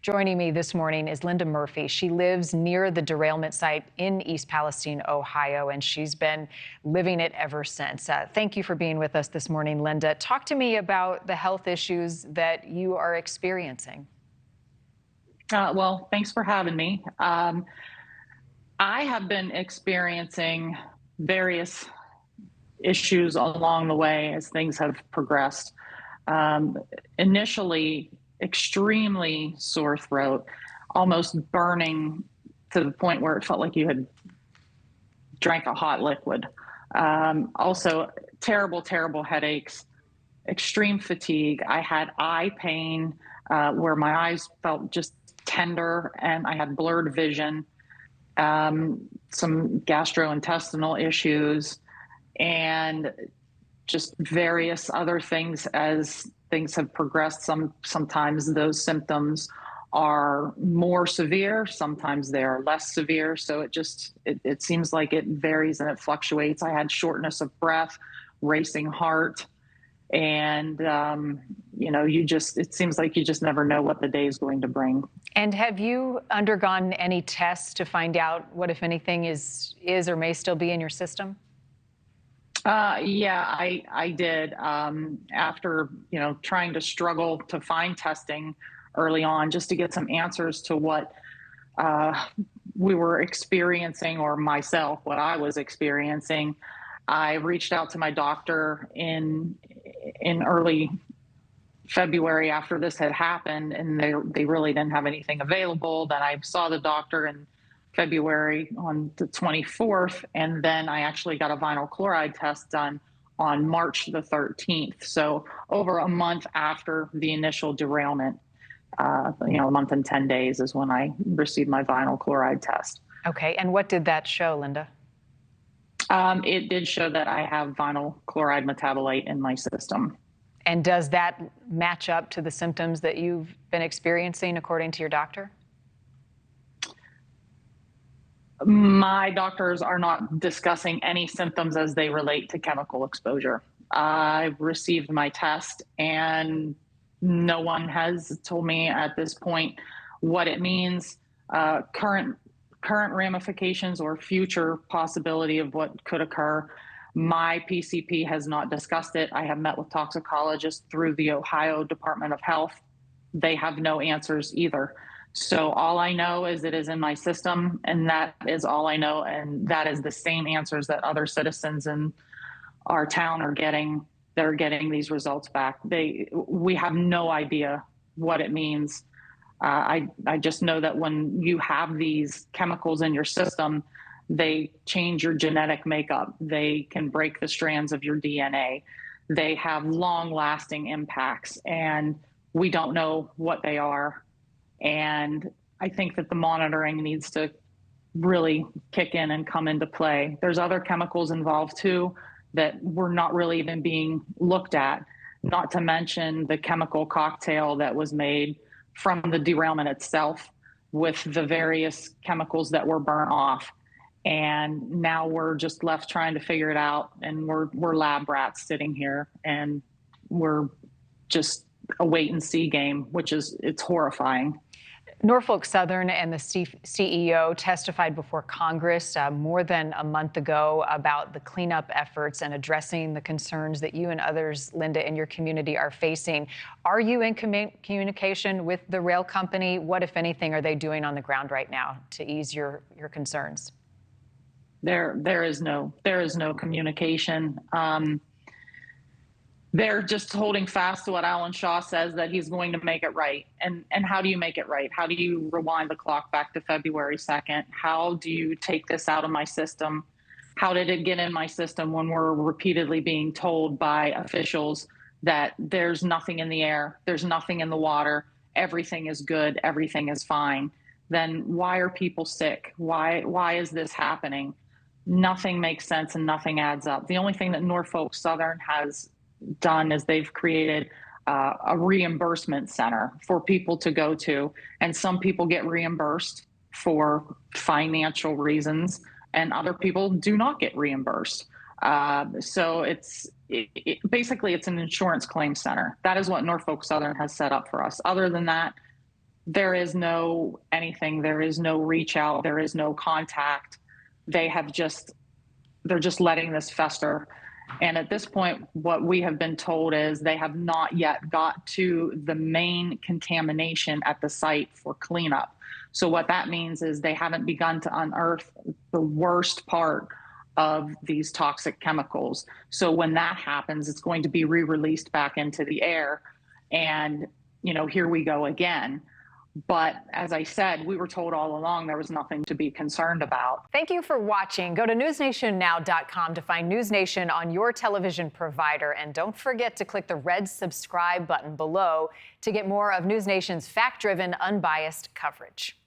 Joining me this morning is Linda Murphy. She lives near the derailment site in East Palestine, Ohio, and she's been living it ever since. Thank you for being with us this morning, Linda. Talk to me about the health issues that you are experiencing. Well, thanks for having me. I have been experiencing various issues along the way as things have progressed. Initially, extremely sore throat, almost burning to the point where it felt like you had drank a hot liquid. Also, terrible headaches, extreme fatigue. I had eye pain where my eyes felt just tender and I had blurred vision, some gastrointestinal issues, and just various other things as things have progressed. Sometimes those symptoms are more severe, sometimes they are less severe. So it seems like it varies and it fluctuates. I had shortness of breath, racing heart, and it seems like you just never know what the day is going to bring. And have you undergone any tests to find out what, if anything, is or may still be in your system? Yeah, I did. After, trying to struggle to find testing early on just to get some answers to what we were experiencing, or myself, what I was experiencing, I reached out to my doctor in early February after this had happened, and they really didn't have anything available. Then I saw the doctor in February on the 24th, and then I actually got a vinyl chloride test done on March the 13th. So over a month after the initial derailment, a month and 10 days is when I received my vinyl chloride test. Okay, and what did that show, Linda? It did show that I have vinyl chloride metabolite in my system. And does that match up to the symptoms that you've been experiencing according to your doctor? My doctors are not discussing any symptoms as they relate to chemical exposure. I've received my test and no one has told me at this point what it means, current ramifications or future possibility of what could occur. My PCP has not discussed it. I have met with toxicologists through the Ohio Department of Health. They have no answers either. So all I know is it is in my system, and that is all I know. And that is the same answers that other citizens in our town are getting. They're getting these results back. We have no idea what it means. I just know that when you have these chemicals in your system, they change your genetic makeup. They can break the strands of your DNA. They have long-lasting impacts, and we don't know what they are. And I think that the monitoring needs to really kick in and come into play. There's other chemicals involved too that were not really even being looked at, not to mention the chemical cocktail that was made from the derailment itself with the various chemicals that were burnt off. And now we're just left trying to figure it out. And we're lab rats sitting here, and we're just a wait and see game, it's horrifying. Norfolk Southern and the CEO testified before Congress more than a month ago about the cleanup efforts and addressing the concerns that you and others, Linda, in your community are facing. Are you in communication with the rail company? What, if anything, are they doing on the ground right now to ease your concerns? There is no communication. They're just holding fast to what Alan Shaw says, that he's going to make it right. And how do you make it right? How do you rewind the clock back to February 2nd? How do you take this out of my system? How did it get in my system when we're repeatedly being told by officials that there's nothing in the air, there's nothing in the water, everything is good, everything is fine? Then why are people sick? Why is this happening? Nothing makes sense and nothing adds up. The only thing that Norfolk Southern has done is they've created a reimbursement center for people to go to, and some people get reimbursed for financial reasons and other people do not get reimbursed. So basically it's an insurance claim center. That is what Norfolk Southern has set up for us. Other than that, There is no anything, there is no reach out, there is no contact. They have just they're just letting this fester. And at this point, what we have been told is they have not yet got to the main contamination at the site for cleanup. So what that means is they haven't begun to unearth the worst part of these toxic chemicals. So when that happens, it's going to be re-released back into the air. And, here we go again. But as I said, we were told all along there was nothing to be concerned about. Thank you for watching. Go to newsnationnow.com to find NewsNation on your television provider. And don't forget to click the red subscribe button below to get more of NewsNation's fact-driven, unbiased coverage.